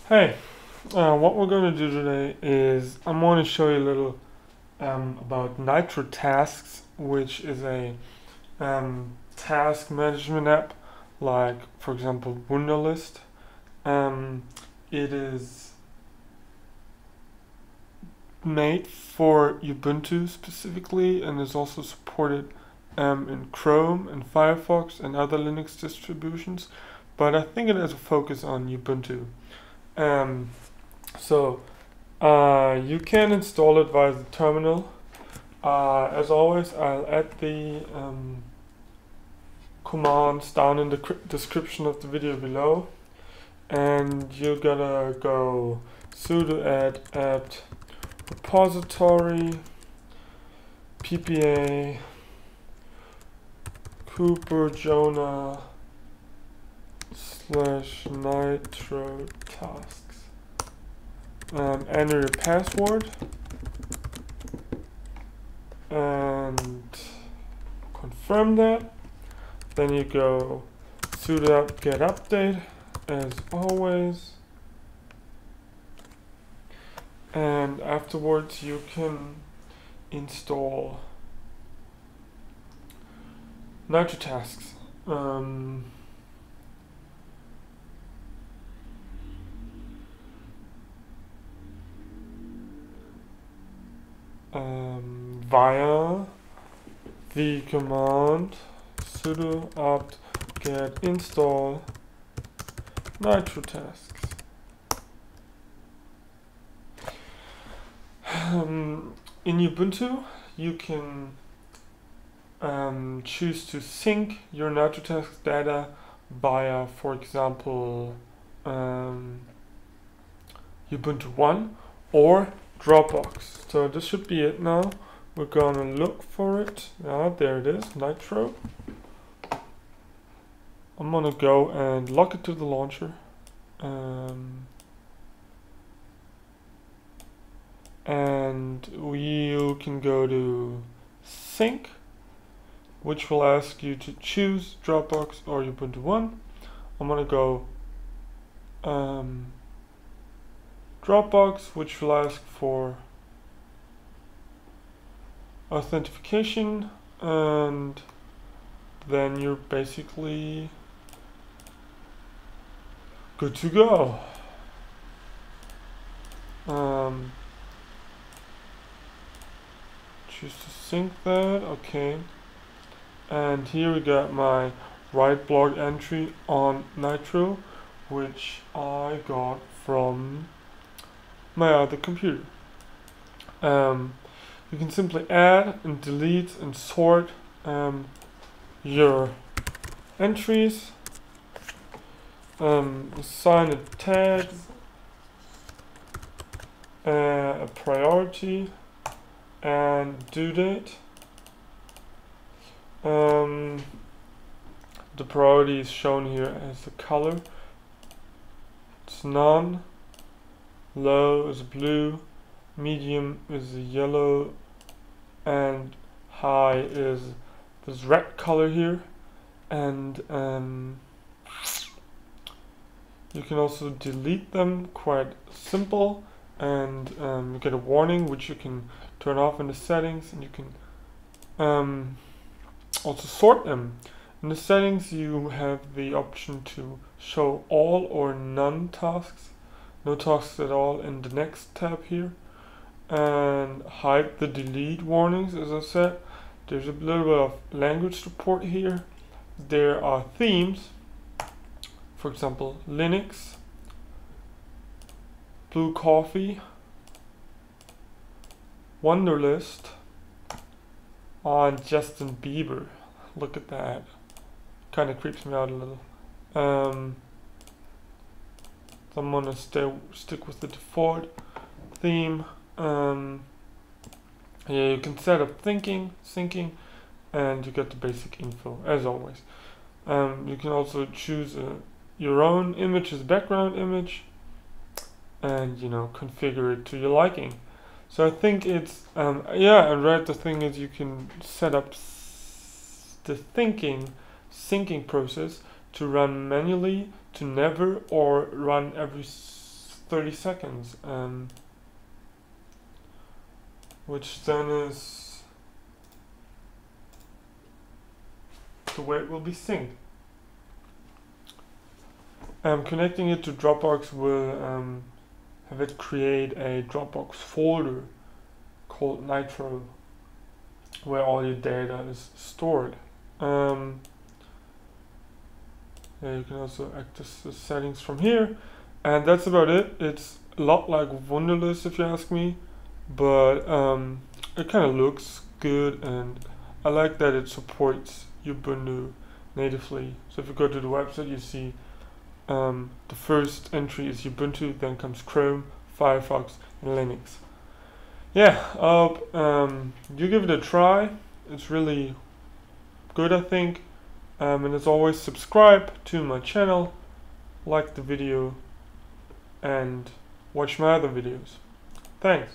Hey, what we're going to do today is I'm going to show you a little about Nitrotasks, which is a task management app, like for example Wunderlist. It is made for Ubuntu specifically and is also supported in Chrome and Firefox and other Linux distributions, but I think it has a focus on Ubuntu. So you can install it via the terminal. As always, I'll add the commands down in the description of the video below, and you're gonna go sudo add-apt-repository ppa cooperjona /nitrotasks. Enter your password and confirm that. Then you go sudo apt-get update as always, and afterwards you can install Nitrotasks. Via the command sudo apt-get install Nitrotasks. In Ubuntu, you can choose to sync your Nitrotasks data via, for example, Ubuntu One or Dropbox. So this should be it now. We're gonna look for it. There it is, Nitro. I'm gonna go and lock it to the launcher. And you can go to sync, which will ask you to choose Dropbox or Ubuntu One. I'm gonna go Dropbox, which will ask for authentication, and then you're basically good to go. Choose to sync that, okay. And here we got my right blog entry on Nitro, which I got from my other computer. You can simply add and delete and sort your entries, assign a tag, a priority, and due date. The priority is shown here as the color. It's none, low is blue, medium is yellow, and high is this red color here. And you can also delete them, quite simple, and you get a warning which you can turn off in the settings, and you can also sort them. In the settings you have the option to show all or none tasks, no tasks at all in the next tab here, and hide the delete warnings. As I said, there's a little bit of language support here. There are themes, for example Linux, Blue Coffee, Wunderlist, and Justin Bieber. Look at that. Kind of creeps me out a little. So I'm gonna stick with the default theme. Yeah, you can set up syncing, and you get the basic info as always. You can also choose your own image as background image, and configure it to your liking. So I think it's yeah, and right, the thing is you can set up the syncing process to run manually, to never, or run every 30 seconds, which then is the way it will be synced. Connecting it to Dropbox will have it create a Dropbox folder called Nitro, where all your data is stored. Yeah, you can also access the settings from here, and that's about it. It's a lot like Wunderlist, if you ask me, but it kind of looks good, and I like that it supports Ubuntu natively. So if you go to the website, you see the first entry is Ubuntu, then comes Chrome, Firefox, and Linux. Yeah, I hope you give it a try. It's really good, I think. And as always, subscribe to my channel, like the video, and watch my other videos. Thanks.